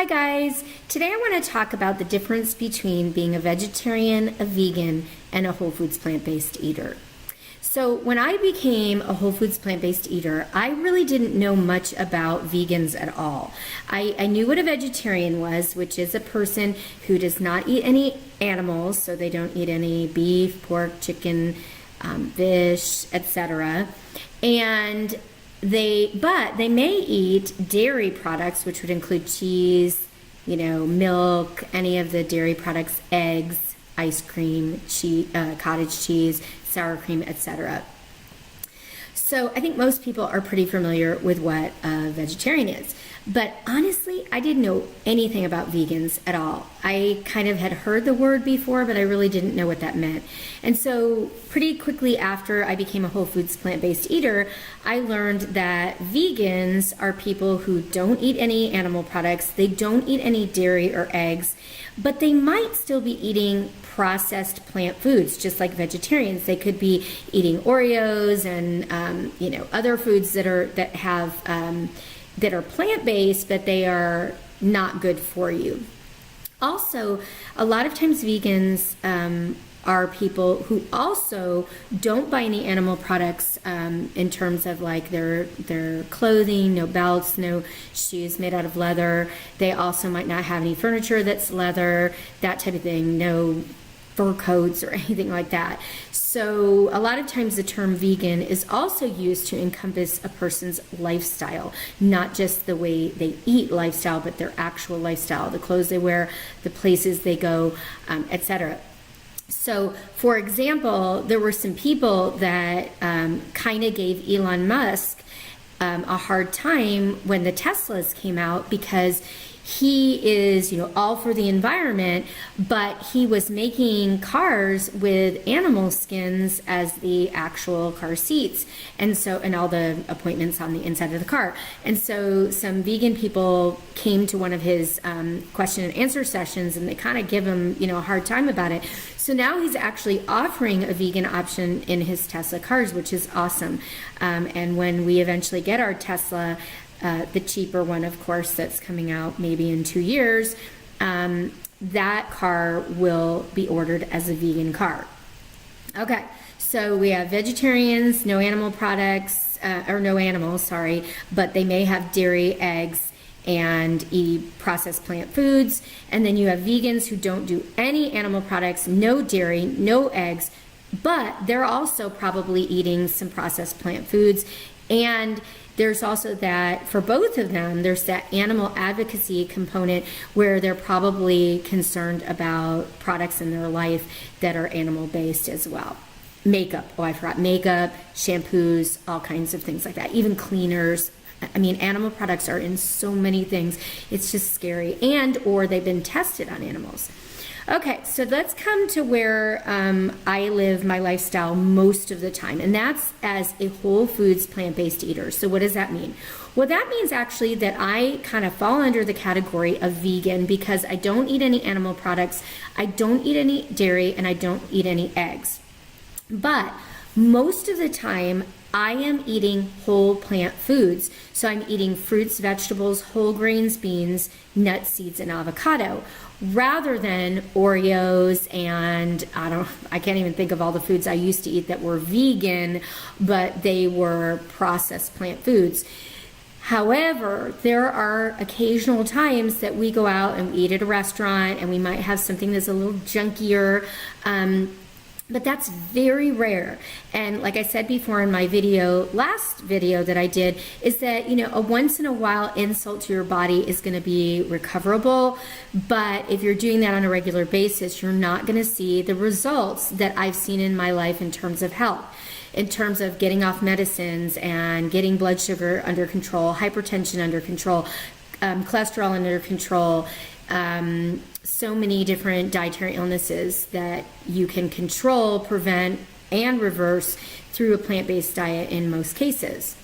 Hi guys! Today I want to talk about the difference between being a vegetarian, a vegan, and a whole foods plant-based eater. So when I became a whole foods plant-based eater, I really didn't know much about vegans at all. I knew what a vegetarian was, which is a person who does not eat any animals, so they don't eat any beef, pork, chicken, fish, etc. But they may eat dairy products, which would include cheese, milk, any of the dairy products, eggs, ice cream, cottage cheese, sour cream, etc. So I think most people are pretty familiar with what a vegetarian is. But honestly, I didn't know anything about vegans at all. I kind of had heard the word before, but I really didn't know what that meant. And so pretty quickly after I became a whole foods plant-based eater, I learned that vegans are people who don't eat any animal products, they don't eat any dairy or eggs, but they might still be eating processed plant foods, just like vegetarians. They could be eating Oreos and other foods that are plant-based, but they are not good for you. Also, a lot of times vegans are people who also don't buy any animal products in terms of like their clothing, no belts, no shoes made out of leather. They also might not have any furniture that's leather, that type of thing, no fur coats or anything like that. So a lot of times the term vegan is also used to encompass a person's lifestyle, not just the way they eat lifestyle, but their actual lifestyle, the clothes they wear, the places they go, etc. So, for example, there were some people that kind of gave Elon Musk a hard time when the Teslas came out because he is, all for the environment, but he was making cars with animal skins as the actual car seats, and all the appointments on the inside of the car. And so some vegan people came to one of his question and answer sessions, and they kind of give him, a hard time about it. So now he's actually offering a vegan option in his Tesla cars, which is awesome. And when we eventually get our Tesla, the cheaper one, of course, that's coming out maybe in 2 years, that car will be ordered as a vegan car. Okay, so we have vegetarians, no animal products, or no animals, sorry, but they may have dairy, eggs, and eat processed plant foods. And then you have vegans who don't do any animal products, no dairy, no eggs, but they're also probably eating some processed plant foods. And there's also that, for both of them, there's that animal advocacy component where they're probably concerned about products in their life that are animal-based as well. Makeup, I forgot, makeup, shampoos, all kinds of things like that, even cleaners. I mean, animal products are in so many things. It's just scary, or they've been tested on animals. Okay, so let's come to where I live my lifestyle most of the time, and that's as a whole foods plant-based eater. So what does that mean? Well, that means actually that I kind of fall under the category of vegan because I don't eat any animal products, I don't eat any dairy, and I don't eat any eggs. But most of the time, I am eating whole plant foods. So I'm eating fruits, vegetables, whole grains, beans, nuts, seeds, and avocado, rather than Oreos and I can't even think of all the foods I used to eat that were vegan, but they were processed plant foods. However, there are occasional times that we go out and we eat at a restaurant and we might have something that's a little junkier, but that's very rare. And like I said before in my last video that I did, is that, a once in a while insult to your body is going to be recoverable. But if you're doing that on a regular basis, you're not going to see the results that I've seen in my life in terms of health, in terms of getting off medicines and getting blood sugar under control, hypertension under control, cholesterol under control, so many different dietary illnesses that you can control, prevent, and reverse through a plant-based diet in most cases.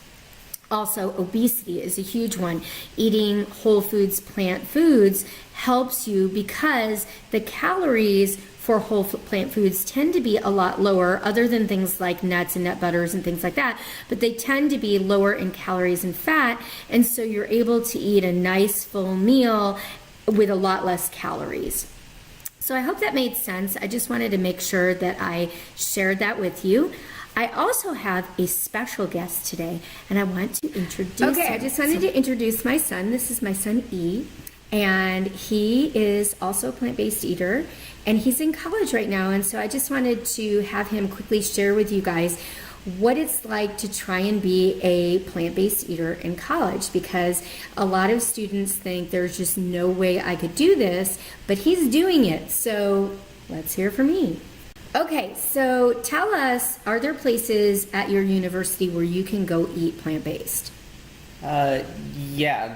Also, obesity is a huge one. Eating whole foods, plant foods helps you because the calories for whole plant foods tend to be a lot lower, other than things like nuts and nut butters and things like that, but they tend to be lower in calories and fat, and so you're able to eat a nice full meal with a lot less calories. So I hope that made sense. I just wanted to make sure that I shared that with you. I also have a special guest today, and I want to introduce him. I just wanted to introduce my son. This is my son, E, and he is also a plant-based eater, and he's in college right now, and so I just wanted to have him quickly share with you guys what it's like to try and be a plant-based eater in college, because a lot of students think there's just no way I could do this, but he's doing it. So let's hear from me. Okay, so tell us, are there places at your university where you can go eat plant-based? Yeah,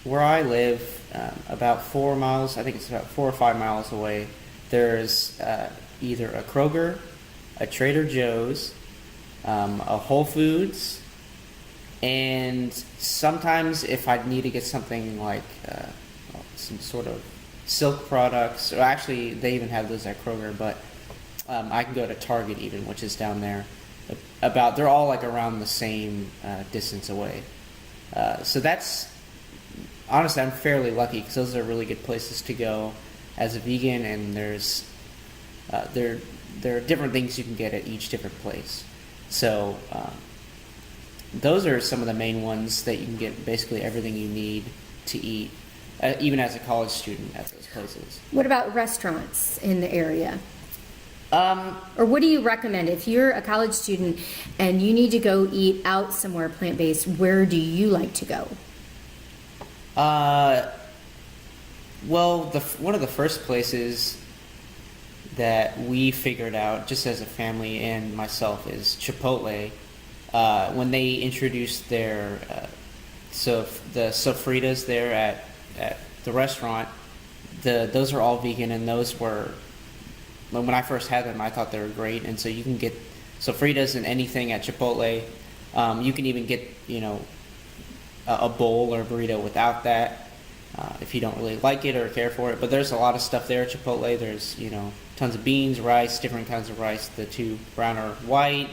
where I live, about 4 miles, I think it's about 4 or 5 miles away, there's either a Kroger, a Trader Joe's, a Whole Foods, and sometimes if I need to get something like some sort of silk products, or actually they even have those at Kroger, but I can go to Target even, which is down there. They're all like around the same distance away. So that's, honestly, I'm fairly lucky because those are really good places to go as a vegan, and there are different things you can get at each different place. So those are some of the main ones that you can get basically everything you need to eat, even as a college student at those places. What about restaurants in the area? Or what do you recommend if you're a college student and you need to go eat out somewhere plant-based? Where do you like to go? Well, one of the first places that we figured out, just as a family and myself, is Chipotle. When they introduced their the sofritas there at the restaurant, those are all vegan, and those were, when I first had them, I thought they were great. And so you can get sofritas and anything at Chipotle. You can even get, a bowl or a burrito without that, if you don't really like it or care for it. But there's a lot of stuff there at Chipotle. There's, tons of beans, rice, different kinds of rice. The two, brown or white.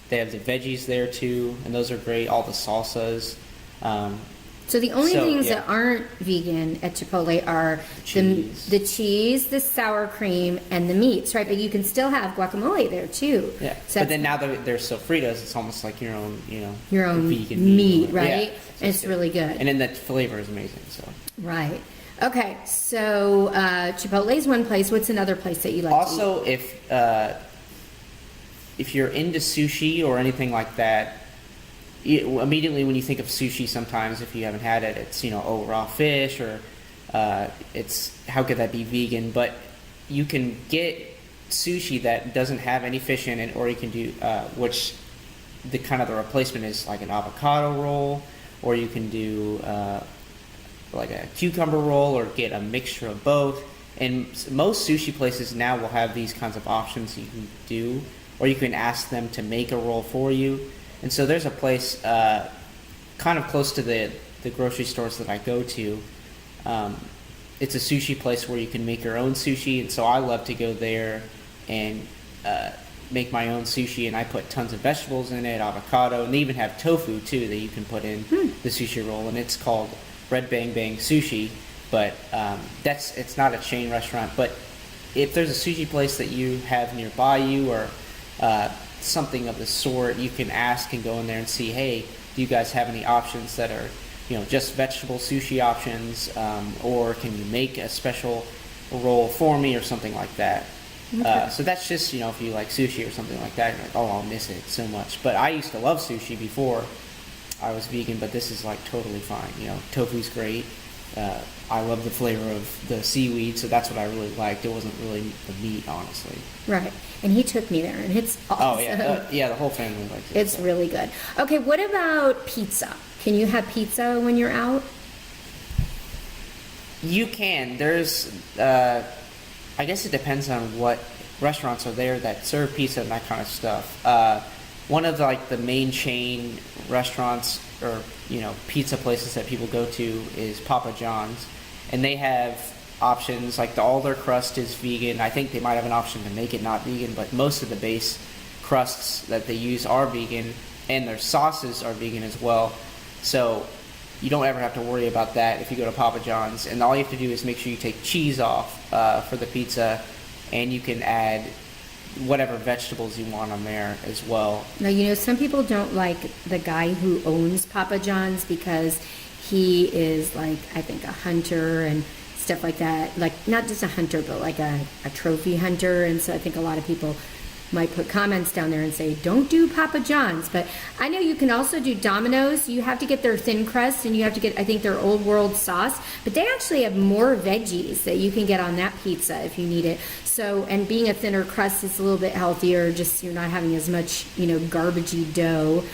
They have the veggies there too, and those are great. All the salsas. So the only things that aren't vegan at Chipotle are the cheese, the sour cream, and the meats, right? But you can still have guacamole there too. Yeah. So but then now that there's sofritas, it's almost like your own, your own vegan meat, right? Yeah, and it's really good. And then the flavor is amazing. So. Right. Okay. So Chipotle is one place. What's another place that you like? Also, to eat? If you're into sushi or anything like that. Immediately when you think of sushi, sometimes if you haven't had it, it's raw fish, or it's, how could that be vegan? But you can get sushi that doesn't have any fish in it, or you can do which the replacement is like an avocado roll, or you can do like a cucumber roll, or get a mixture of both. And most sushi places now will have these kinds of options you can do, or you can ask them to make a roll for you. And so there's a place kind of close to the grocery stores that I go to. It's a sushi place where you can make your own sushi, and so I love to go there and make my own sushi, and I put tons of vegetables in it, avocado, and they even have tofu too that you can put in the sushi roll, and it's called Red Bang Bang Sushi. But it's not a chain restaurant. But if there's a sushi place that you have nearby you, or something of the sort, you can ask and go in there and see, hey, do you guys have any options that are, just vegetable sushi options, or can you make a special roll for me, or something like that. Okay. So that's just, if you like sushi or something like that, you're like, oh, I'll miss it so much. But I used to love sushi before I was vegan, but this is like totally fine. Tofu's great. I love the flavor of the seaweed, so that's what I really liked. It wasn't really the meat, honestly. Right. And he took me there, and it's awesome. Oh, yeah. The whole family likes it. It's really good. Okay, what about pizza? Can you have pizza when you're out? You can. There's, I guess it depends on what restaurants are there that serve pizza and that kind of stuff. One of the main chain restaurants, or pizza places that people go to, is Papa John's, and they have options like all their crust is vegan. I think they might have an option to make it not vegan, but most of the base crusts that they use are vegan, and their sauces are vegan as well. So you don't ever have to worry about that if you go to Papa John's. And all you have to do is make sure you take cheese off for the pizza, and you can add whatever vegetables you want on there as well. Now, you know, some people don't like the guy who owns Papa John's because he is like, I think, a hunter and stuff like that. Like, not just a hunter, but like a trophy hunter. And so I think a lot of people might put comments down there and say, don't do Papa John's. But I know you can also do Domino's. You have to get their thin crust, and you have to get, I think, their Old World sauce. But they actually have more veggies that you can get on that pizza if you need it. So, and being a thinner crust is a little bit healthier, just you're not having as much, you know, garbagey dough.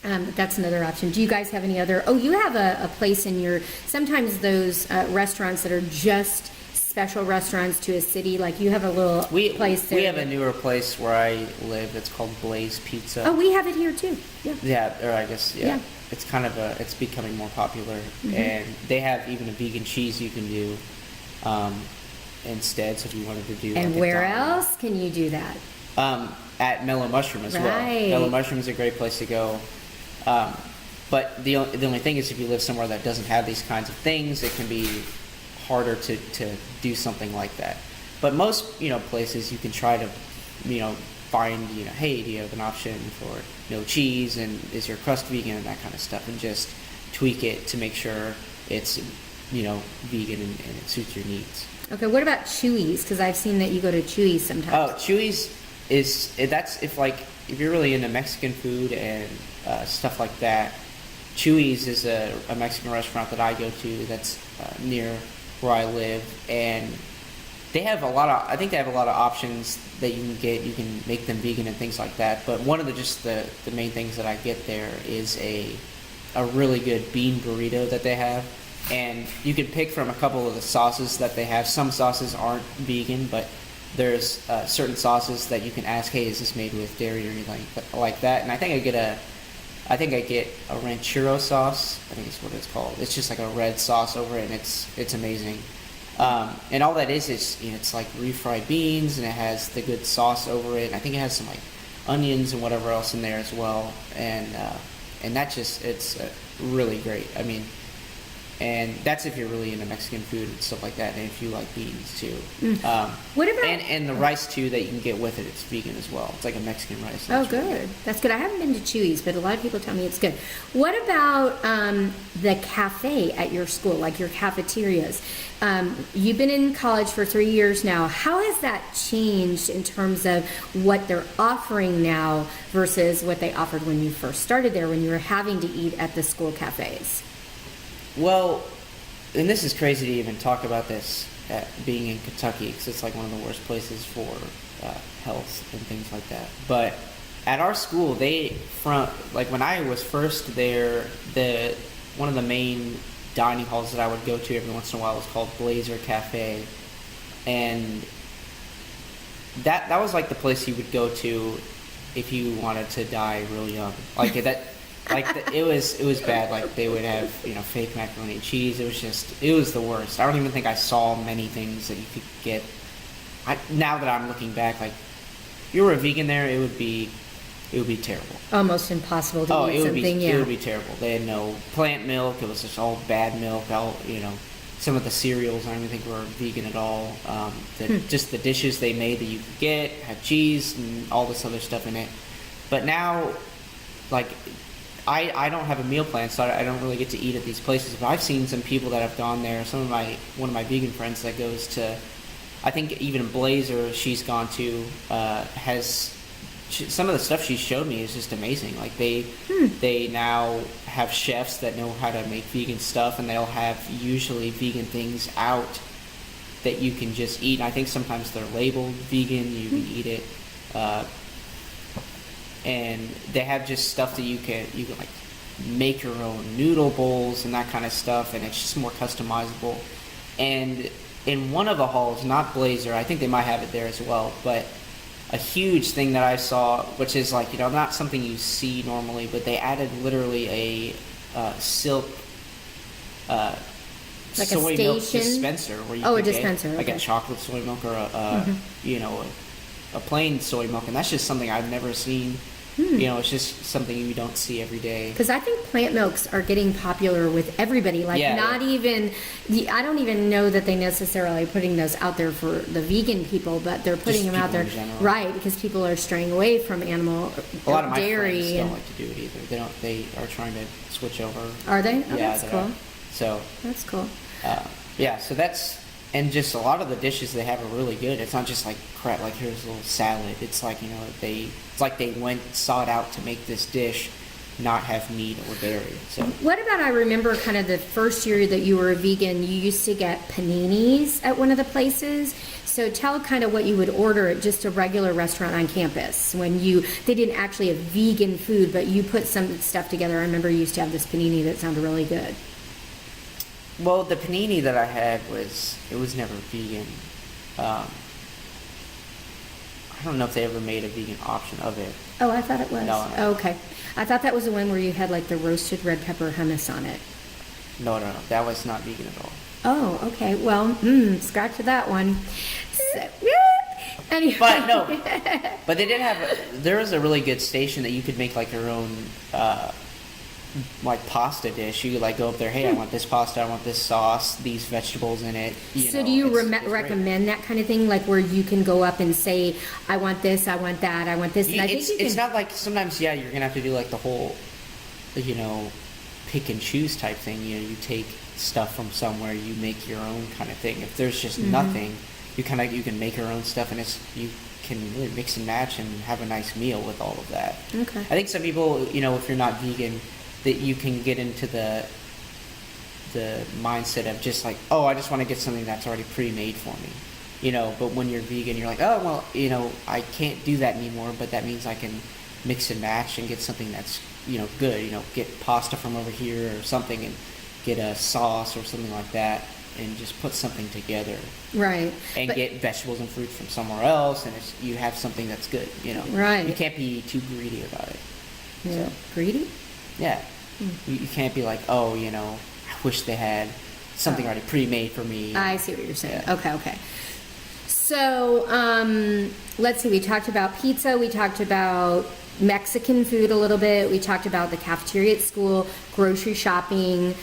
That's another option. Do you guys have any other? Oh, you have a place in your, sometimes those restaurants that are just special restaurants to a city, like you have a little place there. We have a newer place where I live. It's called Blaze Pizza. Oh, we have it here too. Yeah. Yeah, or I guess, yeah. Yeah. It's kind of it's becoming more popular. And they have even a vegan cheese you can do instead, so if you wanted to do And like where else can you do that? At Mellow Mushroom as well. Right. Mellow Mushroom is a great place to go. But the only thing is, if you live somewhere that doesn't have these kinds of things, it can be harder to do something like that. But most, you know, places you can try to, you know, find, you know, hey, do you have an option for no cheese, and is your crust vegan, and that kind of stuff, and just tweak it to make sure it's, you know, vegan and it suits your needs. Okay, what about Chewies? Because I've seen that you go to Chewies sometimes. Oh, Chewies that's if you're really into Mexican food and stuff like that. Chewies is a Mexican restaurant that I go to that's near where I live, and they have I think they have a lot of options that you can get. You can make them vegan and things like that. But one of the main things that I get there is a really good bean burrito that they have. And you can pick from a couple of the sauces that they have. Some sauces aren't vegan, but there's certain sauces that you can ask, hey, is this made with dairy or anything like that? And I think I get a ranchero sauce. I think it's what it's called. It's just like a red sauce over it, and it's amazing. And all that is, you know, it's like refried beans, and it has the good sauce over it. And I think it has some like onions and whatever else in there as well. And that it's really great. I mean, and that's if you're really into Mexican food and stuff like that, and if you like beans too. What about and the rice too that you can get with it? It's vegan as well. It's like a Mexican rice. Oh, good. That's good. I haven't been to Chewies, but a lot of people tell me it's good. What about the cafe at your school, like your cafeterias? You've been in college for 3 years now. How has that changed in terms of what they're offering now versus what they offered when you first started there, when you were having to eat at the school cafes? Well, and this is crazy to even talk about this being in Kentucky, because it's like one of the worst places for health and things like that. But at our school, like when I was first there, one of the main dining halls that I would go to every once in a while was called Blazer Cafe, and that was like the place you would go to if you wanted to die real young. Like that. It was bad. Like they would have, you know, fake macaroni and cheese. It was the worst. I don't even think I saw many things that you could get. Now that I'm looking back, like if you were a vegan there, it would be terrible. Almost impossible to eat something. It would be terrible. They had no plant milk. It was just all bad milk. Some of the cereals I don't even think were vegan at all. Just the dishes they made that you could get had cheese and all this other stuff in it. But now, like, I don't have a meal plan, so I don't really get to eat at these places. But I've seen some people that have gone there. One of my vegan friends that goes to, I think even Blazer she's gone to, some of the stuff she showed me is just amazing. Like they now have chefs that know how to make vegan stuff, and they'll have usually vegan things out that you can just eat. And I think sometimes they're labeled vegan. You can eat it. And they have just stuff that you can like make your own noodle bowls and that kind of stuff, and it's just more customizable. And in one of the halls, not Blazer, I think they might have it there as well, but a huge thing that I saw, which is like, you know, not something you see normally, but they added literally a silk like soy milk dispenser where you a dispenser, get like okay. a chocolate soy milk or a plain soy milk, and that's just something I've never seen You know, it's just something you don't see every day. Because I think plant milks are getting popular with everybody. Like, Yeah, not even, I don't even know that they necessarily are putting those out there for the vegan people, but they're putting Just them out people there. in general. Right, because people are straying away from animal A lot of my dairy. friends don't like to do it either. They don't. They are trying to switch over. Are they? Oh, Yeah, that's they cool. are. So That's cool. yeah, so that's, and just a lot of the dishes they have are really good. It's not just like crap, like here's a little salad. It's like, you know, it's like they sought out to make this dish not have meat or dairy. So What about, I remember kind of the first year that you were a vegan, you used to get paninis at one of the places. So tell kind of what you would order at just a regular restaurant on campus when they didn't actually have vegan food, but you put some stuff together. I remember you used to have this panini that sounded really good. well, the panini that I had was never vegan. I don't know if they ever made a vegan option of it. Oh, I thought it was. No. Oh, okay. I thought that was the one where you had like the roasted red pepper hummus on it. No, that was not vegan at all. Oh, okay. Well, scratch that one. So, anyway. But no, but they did have. There was a really good station that you could make like your own, like pasta dish. You could like go up there. Hey, I want this pasta. I want this sauce. These vegetables in it. So do you it's great. recommend that kind of thing, like where you can go up and say, I want this, I want that, I want this, and I think you It's can. not like sometimes. Yeah, you're gonna have to do like the whole, pick and choose type thing. You know, you take stuff from somewhere, you make your own kind of thing. If there's just Mm-hmm. nothing, you can make your own stuff, and you can really mix and match and have a nice meal with all of that. Okay. I think some people, if you're not vegan, that you can get into the mindset of just like, oh, I just want to get something that's already pre-made for me. But when you're vegan, you're like, oh, well, I can't do that anymore, but that means I can mix and match and get something that's, good. Get pasta from over here or something and get a sauce or something like that and just put something together. Right. And But- get vegetables and fruit from somewhere else, and you have something that's good, Right. You can't be too greedy about it. Yeah. Greedy? Yeah. You can't be like, oh, I wish they had something already pre-made for me. I see what you're saying. Yeah. Okay. So, let's see, we talked about pizza, we talked about Mexican food a little bit, we talked about the cafeteria at school, grocery shopping,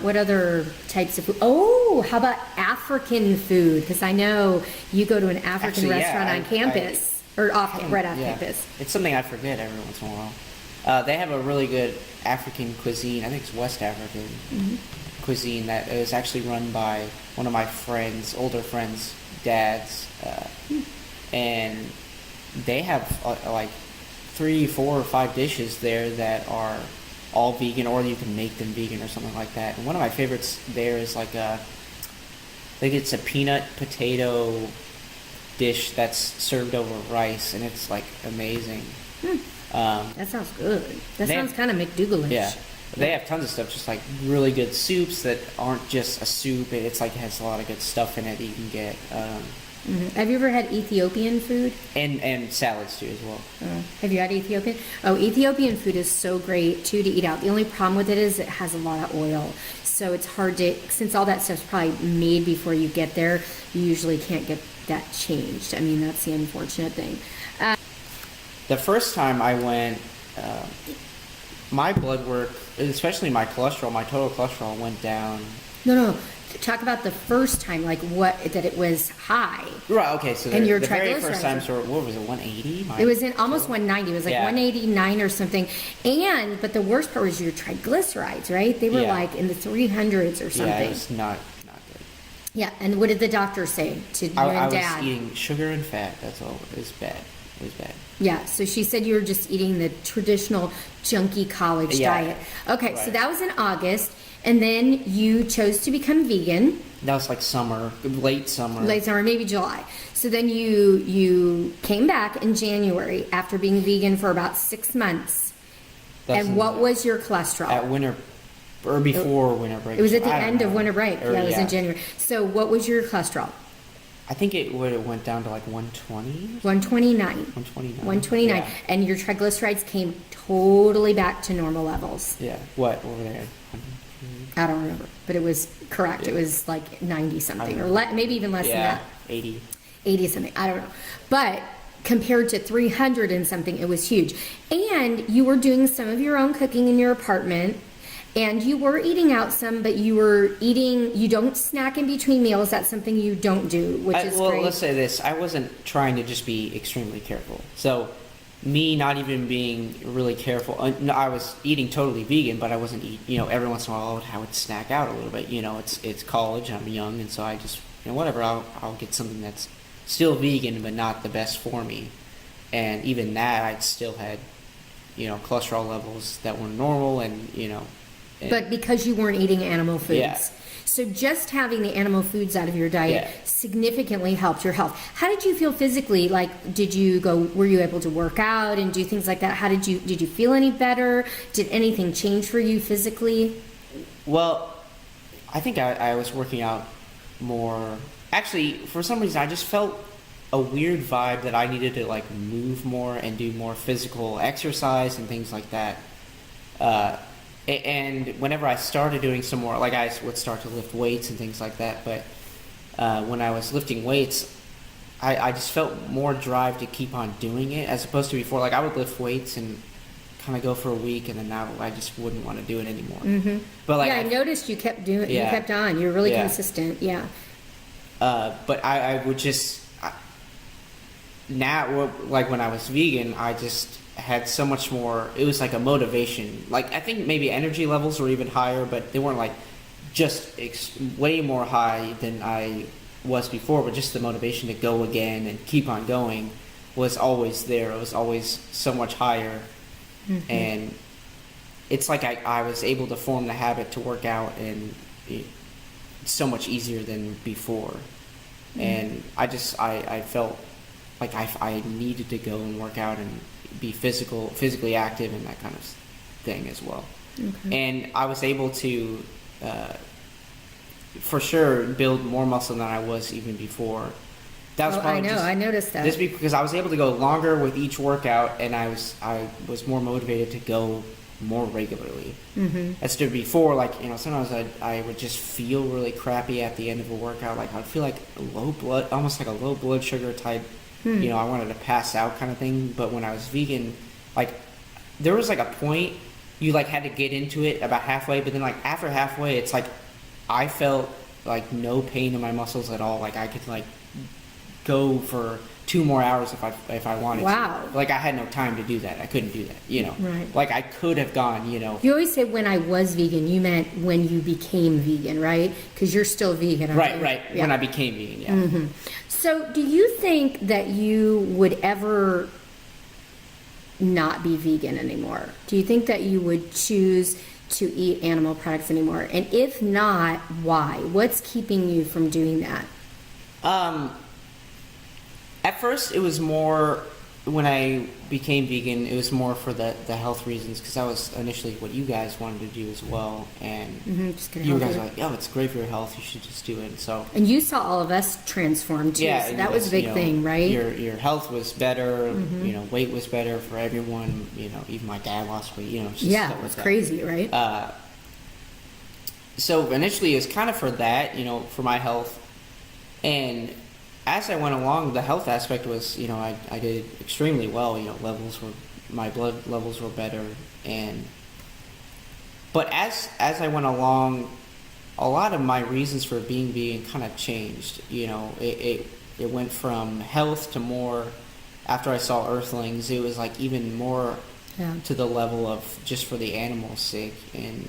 what other types of food? Oh, how about African food? Because I know you go to an African Actually, yeah, restaurant on campus, or right off Yeah. campus. It's something I forget every once in a while. They have a really good African cuisine. I think it's West African cuisine that is actually run by one of my friends, older friends' dads, and they have like 3, 4, or 5 dishes there that are all vegan, or you can make them vegan or something like that. And one of my favorites there is like I think it's a peanut potato dish that's served over rice, and it's like amazing. That sounds good. That They sounds have- kind of McDougal-ish. Yeah. They have tons of stuff, just like really good soups that aren't just a soup. It's like it has a lot of good stuff in it that you can get. Have you ever had Ethiopian food? And salads too as well. Have you had Ethiopian? Oh, Ethiopian food is so great too to eat out. The only problem with it is it has a lot of oil. So it's hard to, since all that stuff's probably made before you get there, you usually can't get that changed. I mean, that's the unfortunate thing. The first time I went, my blood work, especially my cholesterol, my total cholesterol went down. No. Talk about the first time, like that it was high. Right, okay, so And your the very triglycerides first time, are- so what was it, 180? It was in almost 190. It was like Yeah. 189 or something. But the worst part was your triglycerides, right? They were Yeah. like in the 300s or something. Yeah, it was not good. Yeah, and what did the doctor say to you I and was Dad? eating sugar and fat, that's all. It was bad. It was bad. Yeah, so she said you were just eating the traditional junky college Yeah. diet. Okay, so Right. that was in August, and then you chose to become vegan, That was like summer, late summer. late summer, maybe July. So then you came back in January after being vegan for about 6 months. That's And what was your cholesterol? at winter, or before winter break? It was at so the I don't end of know. winter break. Or, Yeah, it was in January. So what was your cholesterol? I think it would have went down to like 120. 129. 129. 129. Yeah. And your triglycerides came totally back to normal levels. Yeah. What over there? I don't remember, but it was correct. It Yeah. was like 90 something, I or don't know. maybe even less than Yeah, that. 80. 80 something. I don't know. But compared to 300 and something, it was huge. And you were doing some of your own cooking in your apartment, and you were eating out some, but you don't snack in between meals. That's something you don't do, which is well, great. let's say this. I wasn't trying to just be extremely careful. So me not even being really careful, no, I was eating totally vegan, but I wasn't every once in a while I would snack out a little bit. It's college, I'm young, and so I just, whatever, I'll get something that's still vegan, but not the best for me. And even that, I'd still had, cholesterol levels that were normal, and. But because you weren't eating animal foods. Yeah. So just having the animal foods out of your diet significantly helped your health. How did you feel physically? Like, were you able to work out and do things like that? Did you feel any better? Did anything change for you physically? Well, I think I was working out more. Actually, for some reason, I just felt a weird vibe that I needed to like move more and do more physical exercise and things like that. And whenever I started doing some more, like I would start to lift weights and things like that, but when I was lifting weights, I just felt more drive to keep on doing it as opposed to before. Like I would lift weights and kind of go for a week, and then now I just wouldn't want to do it anymore. Mm-hmm. But like I noticed you kept doing. You kept on. You're really consistent. Yeah. But I would just now, like when I was vegan, I just had so much more. It was like a motivation. Like I think maybe energy levels were even higher, but they weren't like just way more high than I was before. But just the motivation to go again and keep on going was always there. It was always so much higher. Mm-hmm. And it's like I was able to form the habit to work out, and it's so much easier than before. Mm-hmm. And I felt like I needed to go and work out and be physically active and that kind of thing as well. Okay. And I was able to, for sure, build more muscle than I was even before. That was probably I noticed that. Just because I was able to go longer with each workout, and I was more motivated to go more regularly. Mm-hmm. As to before, like sometimes I would just feel really crappy at the end of a workout. Like I'd feel like almost like a low blood sugar type. I wanted to pass out kind of thing. But when I was vegan, like there was like a point you like had to get into it about halfway, but then like after halfway, it's like I felt like no pain in my muscles at all. Like I could like go for 2 more hours if I wanted to. Like I had no time to do that. I couldn't do that, Right. Like I could have gone, You always say when I was vegan, you meant when you became vegan, right? Because you're still vegan, aren't you? Right. Yeah. When I became vegan, yeah. Mm-hmm. So do you think that you would ever not be vegan anymore? Do you think that you would choose to eat animal products anymore? And if not, why? What's keeping you from doing that? At first, it was more, when I became vegan, it was more for the health reasons, because that was initially what you guys wanted to do as well. And you guys were like, it's great for your health, you should just do it. And you saw all of us transform too, so that was a big thing, right? Your health was better, weight was better for everyone, even my dad lost weight, it's crazy, right? So initially it was kind of for that, for my health. And as I went along, the health aspect was, I did extremely well. My blood levels were better, but as I went along, a lot of my reasons for being vegan kind of changed. It went from health to more. After I saw Earthlings, it was like even more to the level of just for the animals' sake, and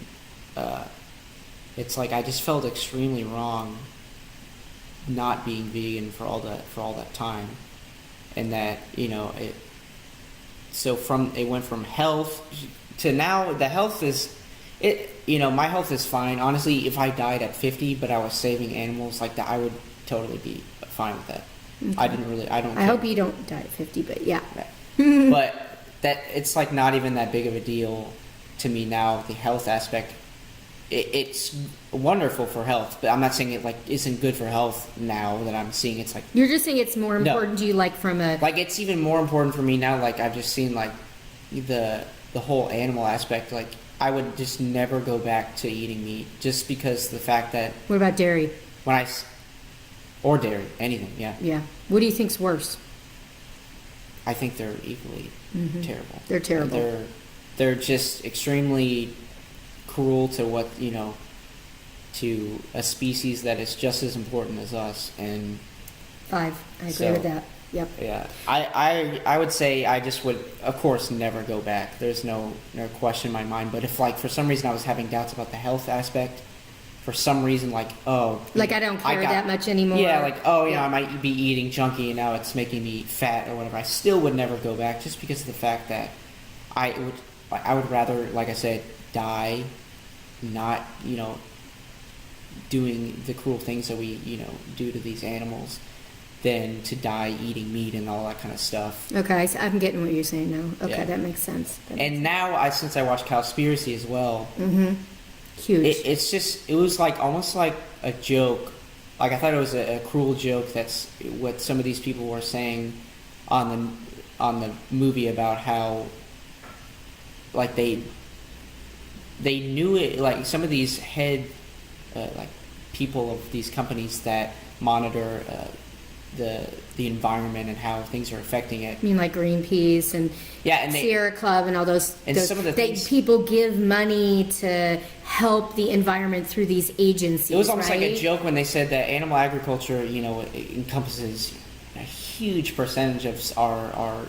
it's like I just felt extremely wrong not being vegan for all that time, and that it went from health to now the health is my health is fine, honestly. If I died at 50 but I was saving animals like that, I would totally be fine with that. Okay. I hope you don't die at 50, but yeah. But that it's like not even that big of a deal to me now, the health aspect. It's wonderful for health, but I'm not saying it like isn't good for health now that I'm seeing. It's like you're just saying it's more important to you, like from a like it's even more important for me now. Like I've just seen like the whole animal aspect. Like I would just never go back to eating meat just because the fact that. What about dairy? Or dairy, anything, yeah. Yeah. What do you think's worse? I think they're equally terrible. They're terrible. They're just extremely cruel to what, to a species that is just as important as us. And 5. I agree with that. Yep. Yeah, I would say I just would, of course, never go back. There's no question in my mind. But if, like, for some reason I was having doubts about the health aspect, for some reason, like, I don't care that much anymore. Yeah, like, I might be eating junky and now it's making me fat or whatever. I still would never go back just because of the fact that I would rather, like I said, die, not, doing the cruel things that we, do to these animals, than to die eating meat and all that kind of stuff. Okay, so I'm getting what you're saying now. Okay, Yeah. that makes sense. Now, since I watched Cowspiracy as well, Huge. it was like almost like a joke. Like, I thought it was a cruel joke. That's what some of these people were saying on the movie about how, like, they knew it. Like, some of these head like people of these companies that monitor the environment and how things are affecting it. I mean, like Greenpeace and Sierra Club and all those. And some of the things, people give money to help the environment through these agencies. It was almost right? like a joke when they said that animal agriculture, encompasses a huge percentage of our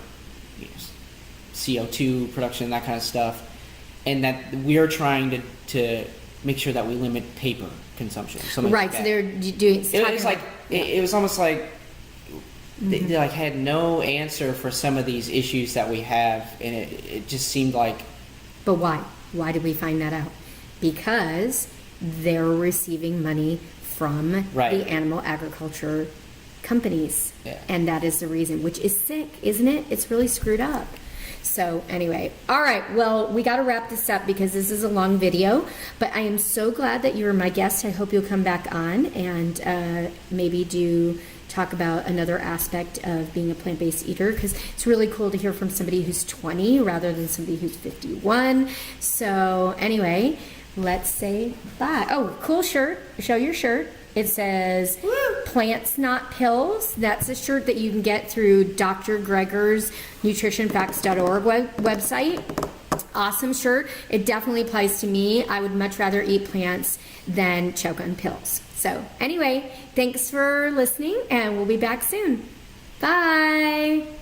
CO2 production, that kind of stuff, and that we're trying to make sure that we limit paper consumption. Right. Like so they're doing. It was almost like. They like had no answer for some of these issues that we have, and it just seemed like. But why? Why did we find that out? Because they're receiving money from the animal agriculture companies, and that is the reason. Which is sick, isn't it? It's really screwed up. So anyway, all right. Well, we got to wrap this up because this is a long video. But I am so glad that you were my guest. I hope you'll come back on and maybe talk about another aspect of being a plant-based eater, because it's really cool to hear from somebody who's 20 rather than somebody who's 51. So anyway, let's say bye. Oh, cool shirt. Show your shirt. It says Plants Not Pills. That's a shirt that you can get through Dr. Greger's nutritionfacts.org website. Awesome shirt. It definitely applies to me. I would much rather eat plants than choke on pills. So anyway, thanks for listening, and we'll be back soon. Bye.